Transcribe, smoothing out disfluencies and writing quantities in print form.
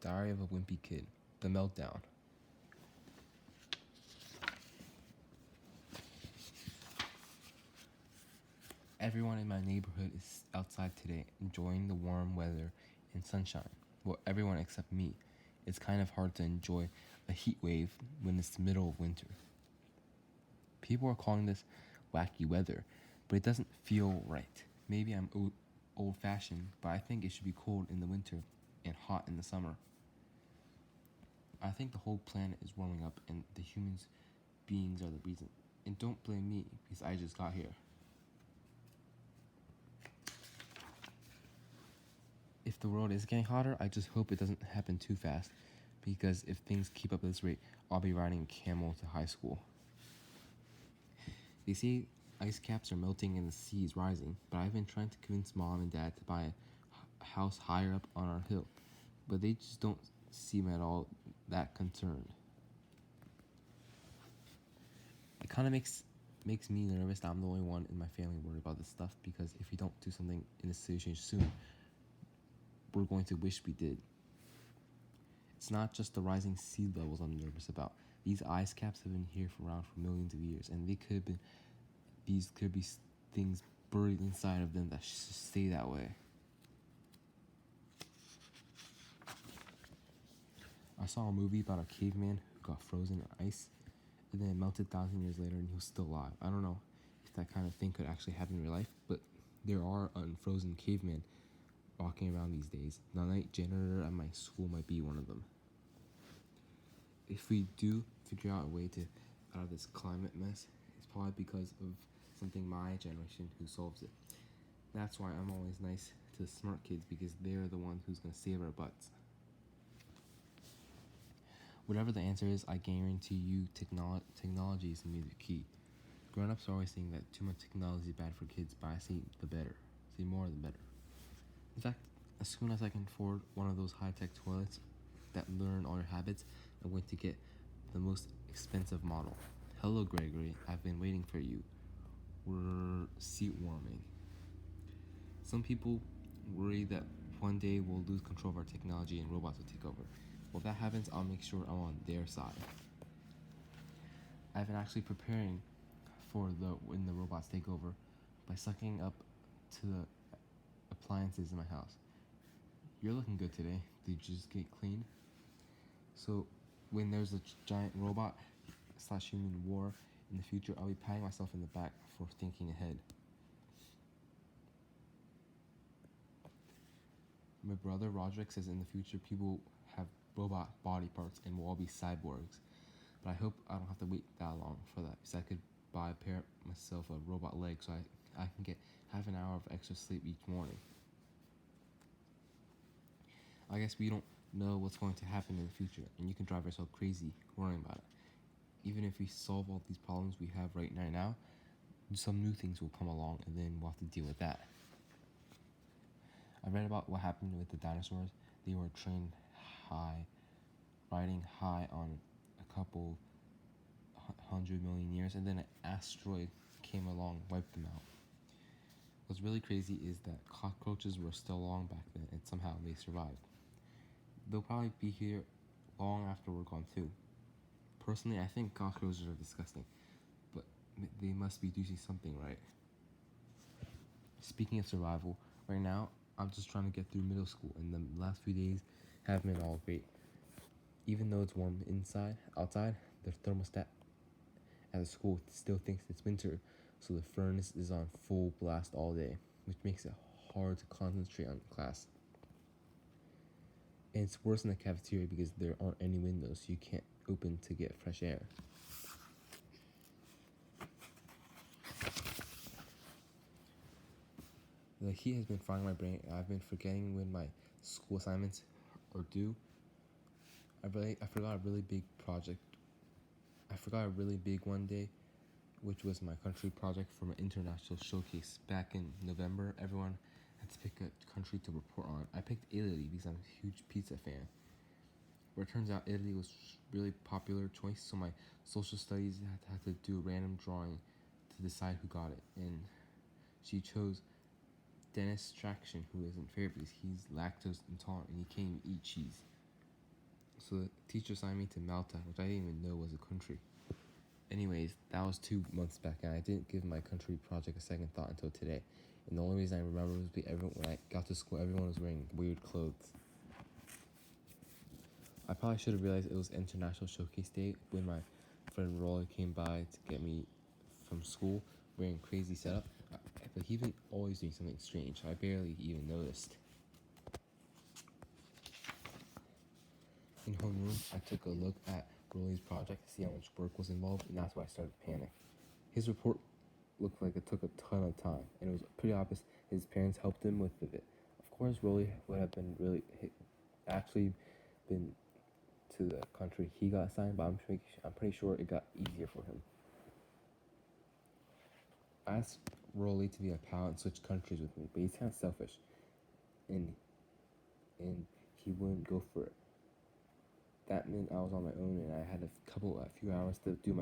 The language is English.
Diary of a Wimpy Kid. The Meltdown. Everyone in my neighborhood is outside today, enjoying the warm weather and sunshine. Well, everyone except me. It's kind of hard to enjoy a heat wave when it's the middle of winter. People are calling this wacky weather, but it doesn't feel right. Maybe I'm old-fashioned, but I think it should be cold in the winter and hot in the summer. I think the whole planet is warming up and the humans beings are the reason. And don't blame me because I just got here. If the world is getting hotter, I just hope it doesn't happen too fast, because if things keep up at this rate, I'll be riding a camel to high school. They say ice caps are melting and the sea is rising, but I've been trying to convince Mom and Dad to buy a house higher up on our hill, but they just don't seem at all that concerned. It kind of makes me nervous that I'm the only one in my family worried about this stuff, because if we don't do something in this situation soon, we're going to wish we did. It's not just the rising sea levels I'm nervous about. These ice caps have been here around for millions of years, and these could be things buried inside of them that should stay that way. I saw a movie about a caveman who got frozen in ice, and then melted 1,000 years later, and he was still alive. I don't know if that kind of thing could actually happen in real life, but there are unfrozen cavemen walking around these days. The night janitor at my school might be one of them. If we do figure out a way to out of this climate mess, it's probably because of something my generation who solves it. That's why I'm always nice to the smart kids, because they're the ones who's going to save our butts. Whatever the answer is, I guarantee you technology is going to be the key. Grown-ups are always saying that too much technology is bad for kids, but I say the better. Say more the better. In fact, as soon as I can afford one of those high-tech toilets that learn all your habits, I'm going to get the most expensive model. Hello, Gregory. I've been waiting for you. We're seat warming. Some people worry that one day we'll lose control of our technology and robots will take over. Well, if that happens, I'll make sure I'm on their side. I've been actually preparing for when the robots take over by sucking up to the appliances in my house. You're looking good today. Did you just get cleaned? So when there's a giant robot / human war in the future, I'll be patting myself in the back for thinking ahead. My brother Roderick says in the future people have robot body parts and we'll all be cyborgs. But I hope I don't have to wait that long for that, because I could pair myself a robot leg so I can get half an hour of extra sleep each morning. I guess we don't know what's going to happen in the future, and you can drive yourself crazy worrying about it. Even if we solve all these problems we have right now, some new things will come along, and then we'll have to deal with that. I read about what happened with the dinosaurs. They were trained high, riding high on a couple 100 million years, and then an asteroid came along, wiped them out. What's really crazy is that cockroaches were still along back then, and somehow they survived. They'll probably be here long after we're gone too. Personally, I think cockroaches are disgusting, but they must be doing something right. Speaking of survival, right now I'm just trying to get through middle school, and the last few days haven't been all great. Even though it's warm outside, the thermostat at the school still thinks it's winter, so the furnace is on full blast all day, which makes it hard to concentrate on class. And it's worse in the cafeteria because there aren't any windows, so you can't open to get fresh air. The heat has been frying my brain, and I've been forgetting when my school assignments are due. I forgot a really big project. I forgot a really big one day, which was my country project for my international showcase back in November. Everyone had to pick a country to report on. I picked Italy because I'm a huge pizza fan. Where it turns out Italy was really popular choice, so my social studies had to do a random drawing to decide who got it, and she chose Dennis Traction, who isn't fair because he's lactose intolerant and he can't even eat cheese. So the teacher assigned me to Malta, which I didn't even know was a country. Anyways, that was 2 months back, and I didn't give my country project a second thought until today. And the only reason I remember was because when I got to school, everyone was wearing weird clothes. I probably should have realized it was International Showcase Day when my friend Roy came by to get me from school wearing crazy setup. But he been always doing something strange. I barely even noticed. In homeroom, I took a look at Rolly's project to see how much work was involved, and that's why I started to panic. His report looked like it took a ton of time, and it was pretty obvious his parents helped him with it. Of course, Rolly would have been actually been to the country he got assigned, but I'm pretty sure it got easier for him. I asked Rolly to be a pal and switch countries with me, but he's kind of selfish, and he wouldn't go for it. That meant I was on my own, and I had a few hours to do my